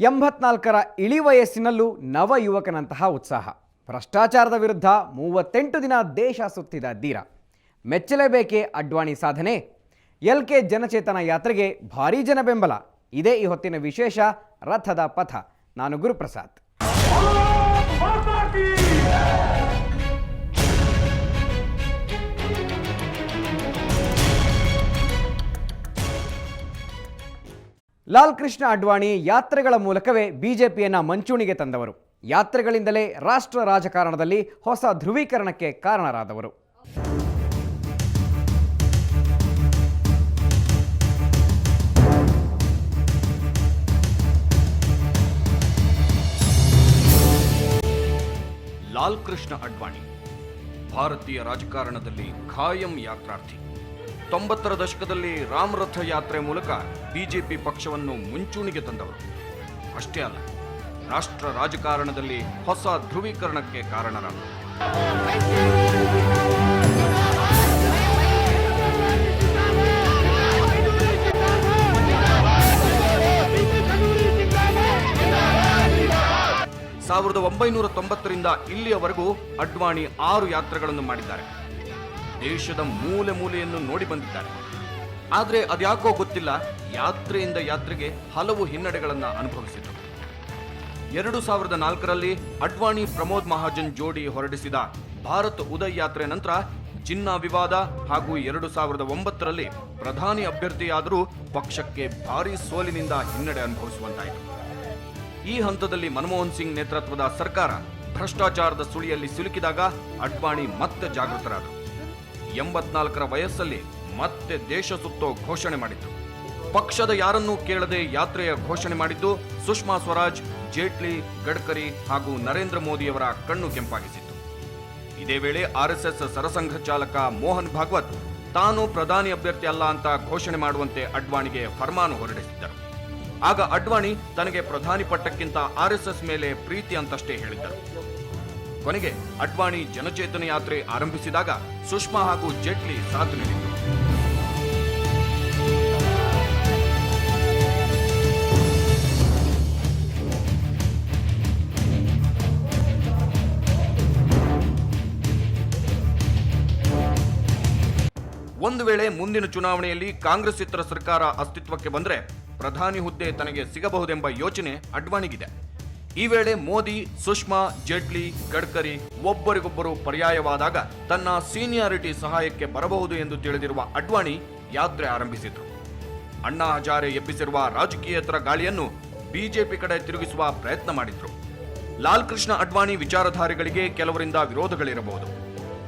84ರ ಇಳಿವಯಸ್ಸಿನಲ್ಲೂ ನವ ಯುವಕನಂತಹ ಉತ್ಸಾಹ. ಭ್ರಷ್ಟಾಚಾರದ ವಿರುದ್ಧ 38 ದಿನ ದೇಶ ಸುತ್ತಿದ ಧೀರ. ಮೆಚ್ಚಲೇಬೇಕೇ ಅಡ್ವಾಣಿ ಸಾಧನೆ. LK ಜನಚೇತನ ಯಾತ್ರೆಗೆ ಭಾರೀ ಜನ ಬೆಂಬಲ. ಇದೇ ಈ ಹೊತ್ತಿನ ವಿಶೇಷ ರಥದ ಪಥ. ನಾನು ಗುರುಪ್ರಸಾದ್. ಲಾಲ್ ಕೃಷ್ಣ ಅಡ್ವಾಣಿ ಯಾತ್ರೆಗಳ ಮೂಲಕವೇ ಬಿಜೆಪಿಯನ್ನು ಮಂಚೂಣಿಗೆ ತಂದವರು. ಯಾತ್ರೆಗಳಿಂದಲೇ ರಾಷ್ಟ್ರ ರಾಜಕಾರಣದಲ್ಲಿ ಹೊಸ ಧ್ರುವೀಕರಣಕ್ಕೆ ಕಾರಣರಾದವರು. ಲಾಲ್ ಕೃಷ್ಣ ಅಡ್ವಾಣಿ ಭಾರತೀಯ ರಾಜಕಾರಣದಲ್ಲಿ ಖಾಯಂ ಯಾತ್ರಾರ್ಥಿ. 90ರ ದಶಕದಲ್ಲಿ ರಾಮರಥ ಯಾತ್ರೆ ಮೂಲಕ ಬಿಜೆಪಿ ಪಕ್ಷವನ್ನು ಮುಂಚೂಣಿಗೆ ತಂದವರು. ಅಷ್ಟೇ ಅಲ್ಲ, ರಾಷ್ಟ್ರ ರಾಜಕಾರಣದಲ್ಲಿ ಹೊಸ ಧ್ರುವೀಕರಣಕ್ಕೆ ಕಾರಣರಾದರು. ಸಾವಿರದ 1990ರಿಂದ ಇಲ್ಲಿಯವರೆಗೂ ಅಡ್ವಾಣಿ 6 ಯಾತ್ರೆಗಳನ್ನು ಮಾಡಿದ್ದಾರೆ. ದೇಶದ ಮೂಲೆ ಮೂಲೆಯನ್ನು ನೋಡಿ ಬಂದಿದ್ದಾರೆ. ಆದರೆ ಅದ್ಯಾಕೋ ಗೊತ್ತಿಲ್ಲ, ಯಾತ್ರೆಯಿಂದ ಯಾತ್ರೆಗೆ ಹಲವು ಹಿನ್ನಡೆಗಳನ್ನು ಅನುಭವಿಸಿದರು. 2004ರಲ್ಲಿ ಅಡ್ವಾಣಿ ಪ್ರಮೋದ್ ಮಹಾಜನ್ ಜೋಡಿ ಹೊರಡಿಸಿದ ಭಾರತ್ ಉದಯ್ ಯಾತ್ರೆ ನಂತರ ಜಿನ್ನಾ ವಿವಾದ ಹಾಗೂ 2009ರಲ್ಲಿ ಪ್ರಧಾನಿ ಅಭ್ಯರ್ಥಿಯಾದರೂ ಪಕ್ಷಕ್ಕೆ ಭಾರೀ ಸೋಲಿನಿಂದ ಹಿನ್ನಡೆ ಅನುಭವಿಸುವಂತಾಯಿತು. ಈ ಹಂತದಲ್ಲಿ ಮನಮೋಹನ್ ಸಿಂಗ್ ನೇತೃತ್ವದ ಸರ್ಕಾರ ಭ್ರಷ್ಟಾಚಾರದ ಸುಳಿಯಲ್ಲಿ ಸಿಲುಕಿದಾಗ ಅಡ್ವಾಣಿ ಮತ್ತೆ ಜಾಗೃತರಾದರು. 84ರ ವಯಸ್ಸಲ್ಲಿ ಮತ್ತೆ ದೇಶ ಸುತ್ತೋ ಘೋಷಣೆ ಮಾಡಿದ್ರು. ಪಕ್ಷದ ಯಾರನ್ನೂ ಕೇಳದೆ ಯಾತ್ರೆಯ ಘೋಷಣೆ ಮಾಡಿದ್ದು ಸುಷ್ಮಾ ಸ್ವರಾಜ್, ಜೇಟ್ಲಿ, ಗಡ್ಕರಿ ಹಾಗೂ ನರೇಂದ್ರ ಮೋದಿಯವರ ಕಣ್ಣು ಕೆಂಪಾಗಿಸಿತ್ತು. ಇದೇ ವೇಳೆ RSS ಸರಸಂಘ ಚಾಲಕ ಮೋಹನ್ ಭಾಗವತ್ ತಾನು ಪ್ರಧಾನಿ ಅಭ್ಯರ್ಥಿ ಅಲ್ಲ ಅಂತ ಘೋಷಣೆ ಮಾಡುವಂತೆ ಅಡ್ವಾಣಿಗೆ ಫರ್ಮಾನು ಹೊರಡಿಸಿದ್ದರು. ಆಗ ಅಡ್ವಾಣಿ ತನಗೆ ಪ್ರಧಾನಿ ಪಟ್ಟಕ್ಕಿಂತ RSS ಮೇಲೆ ಪ್ರೀತಿ ಅಂತಷ್ಟೇ ಹೇಳಿದ್ದರು. ಕೊನೆಗೆ ಅಡ್ವಾಣಿ ಜನಚೇತನ ಯಾತ್ರೆ ಆರಂಭಿಸಿದಾಗ ಸುಷ್ಮಾ ಹಾಗೂ ಜೇಟ್ಲಿ ಸಾಥ್ ನೀಡಿದರು. ಒಂದು ವೇಳೆ ಮುಂದಿನ ಚುನಾವಣೆಯಲ್ಲಿ ಕಾಂಗ್ರೆಸ್ಸೇತರ ಸರ್ಕಾರ ಅಸ್ತಿತ್ವಕ್ಕೆ ಬಂದರೆ ಪ್ರಧಾನಿ ಹುದ್ದೆ ತನಗೆ ಸಿಗಬಹುದೆಂಬ ಯೋಚನೆ ಅಡ್ವಾಣಿಗಿದೆ. ಈ ವೇಳೆ ಮೋದಿ, ಸುಷ್ಮಾ, ಜೇಟ್ಲಿ, ಗಡ್ಕರಿ ಒಬ್ಬರಿಗೊಬ್ಬರು ಪರ್ಯಾಯವಾದಾಗ ತನ್ನ ಸೀನಿಯಾರಿಟಿ ಸಹಾಯಕ್ಕೆ ಬರಬಹುದು ಎಂದು ತಿಳಿದಿರುವ ಅಡ್ವಾಣಿ ಯಾತ್ರೆ ಆರಂಭಿಸಿದ್ರು. ಅಣ್ಣಾ ಹಜಾರೆ ಎಬ್ಬಿಸಿರುವ ರಾಜಕೀಯೇತರ ಗಾಳಿಯನ್ನು ಬಿಜೆಪಿ ಕಡೆ ತಿರುಗಿಸುವ ಪ್ರಯತ್ನ ಮಾಡಿದ್ರು. ಲಾಲ್ ಕೃಷ್ಣ ಅಡ್ವಾಣಿ ವಿಚಾರಧಾರೆಗಳಿಗೆ ಕೆಲವರಿಂದ ವಿರೋಧಗಳಿರಬಹುದು.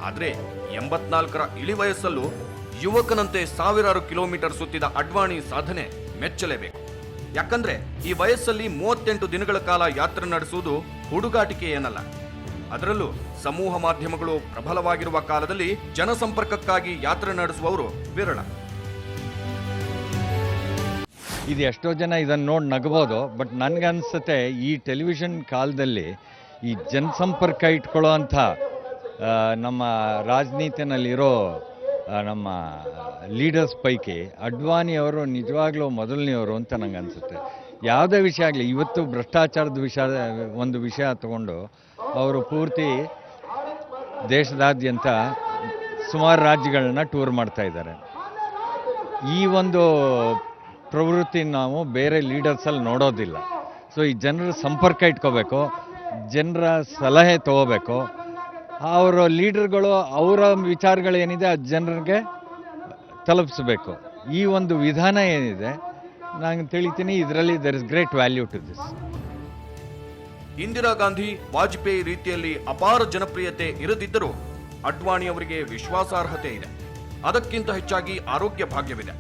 ಆದರೆ 84ರ ಇಳಿವಯಸ್ಸಲ್ಲೂ ಯುವಕನಂತೆ ಸಾವಿರಾರು ಕಿಲೋಮೀಟರ್ ಸುತ್ತಿದ ಅಡ್ವಾಣಿ ಸಾಧನೆ ಮೆಚ್ಚಲೇಬೇಕು. ಯಾಕಂದ್ರೆ ಈ ವಯಸ್ಸಲ್ಲಿ 38 ದಿನಗಳ ಕಾಲ ಯಾತ್ರೆ ನಡೆಸುವುದು ಹುಡುಗಾಟಿಕೆ ಏನಲ್ಲ. ಅದರಲ್ಲೂ ಸಮೂಹ ಮಾಧ್ಯಮಗಳು ಪ್ರಬಲವಾಗಿರುವ ಕಾಲದಲ್ಲಿ ಜನಸಂಪರ್ಕಕ್ಕಾಗಿ ಯಾತ್ರೆ ನಡೆಸುವವರು ವಿರಳ. ಇದು ಎಷ್ಟೋ ಜನ ಇದನ್ನು ನೋಡಿ ನಗಬಹುದು, ಬಟ್ ನನಗನ್ಸುತ್ತೆ ಈ ಟೆಲಿವಿಷನ್ ಕಾಲದಲ್ಲಿ ಈ ಜನಸಂಪರ್ಕ ಇಟ್ಕೊಳ್ಳೋ ಅಂಥ ನಮ್ಮ ರಾಜನೀತಿನಲ್ಲಿರೋ ನಮ್ಮ ಲೀಡರ್ಸ್ ಪೈಕಿ ಅಡ್ವಾಣಿಯವರು ನಿಜವಾಗ್ಲೂ ಮೊದಲನೆಯವರು ಅಂತ ನಂಗೆ ಅನಿಸುತ್ತೆ. ಯಾವುದೇ ವಿಷಯ ಆಗಲಿ, ಇವತ್ತು ಭ್ರಷ್ಟಾಚಾರದ ವಿಷಯ ತಗೊಂಡು ಅವರು ಪೂರ್ತಿ ದೇಶದಾದ್ಯಂತ ಸುಮಾರು ರಾಜ್ಯಗಳನ್ನ ಟೂರ್ ಮಾಡ್ತಾ ಇದ್ದಾರೆ. ಈ ಒಂದು ಪ್ರವೃತ್ತಿ ನಾವು ಬೇರೆ ಲೀಡರ್ಸಲ್ಲಿ ನೋಡೋದಿಲ್ಲ. ಸೊ ಈ ಜನರ ಸಂಪರ್ಕ ಇಟ್ಕೋಬೇಕು, ಜನರ ಸಲಹೆ ತಗೋಬೇಕು, ಅವರ ಲೀಡರ್ಗಳು ಅವರ ವಿಚಾರಗಳೇನಿದೆ ಆ ಜನರಿಗೆ ತಲುಪಿಸಬೇಕು. ಈ ಒಂದು ವಿಧಾನ ಏನಿದೆ ನಾನು ತಿಳಿತೀನಿ, ಇದರಲ್ಲಿ there is great value to this. Indira Gandhi, Vajpayee ರೀತಿಯಲ್ಲಿ ಅಪಾರ ಜನಪ್ರಿಯತೆ ಇರದಿದ್ದರೂ ಅಡ್ವಾಣಿ ಅವರಿಗೆ ವಿಶ್ವಾಸಾರ್ಹತೆ ಇದೆ. ಅದಕ್ಕಿಂತ ಹೆಚ್ಚಾಗಿ ಆರೋಗ್ಯ ಭಾಗ್ಯವಿದೆ.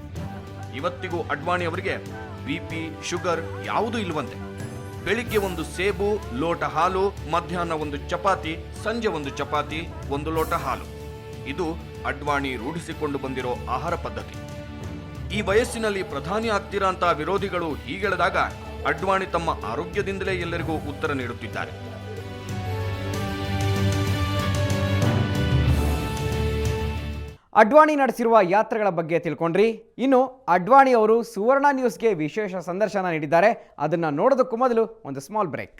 ಇವತ್ತಿಗೂ ಅಡ್ವಾಣಿ ಅವರಿಗೆ BP, ಶುಗರ್ ಯಾವುದೂ ಇಲ್ಲವಂತೆ. ಬೆಳಿಗ್ಗೆ ಒಂದು ಸೇಬು, ಲೋಟ ಹಾಲು, ಮಧ್ಯಾಹ್ನ ಒಂದು ಚಪಾತಿ, ಸಂಜೆ ಒಂದು ಚಪಾತಿ, ಒಂದು ಲೋಟ ಹಾಲು. ಇದು ಅಡ್ವಾಣಿ ರೂಢಿಸಿಕೊಂಡು ಬಂದಿರೋ ಆಹಾರ ಪದ್ಧತಿ. ಈ ವಯಸ್ಸಿನಲ್ಲಿ ಪ್ರಧಾನಿ ಆಗ್ತೀರಾ ಅಂತ ವಿರೋಧಿಗಳು ಹೀಗೆಳೆದಾಗ ಅಡ್ವಾಣಿ ತಮ್ಮ ಆರೋಗ್ಯದಿಂದಲೇ ಎಲ್ಲರಿಗೂ ಉತ್ತರ ನೀಡುತ್ತಿದ್ದಾರೆ. ಅಡ್ವಾಣಿ ನಡೆಸಿರುವ ಯಾತ್ರೆಗಳ ಬಗ್ಗೆ ತಿಳ್ಕೊಂಡ್ರಿ. ಇನ್ನು ಅಡ್ವಾಣಿ ಅವರು ಸುವರ್ಣ ನ್ಯೂಸ್ಗೆ ವಿಶೇಷ ಸಂದರ್ಶನ ನೀಡಿದ್ದಾರೆ. ಅದನ್ನು ನೋಡೋದಕ್ಕೂ ಮೊದಲು ಒಂದು ಸ್ಮಾಲ್ ಬ್ರೇಕ್.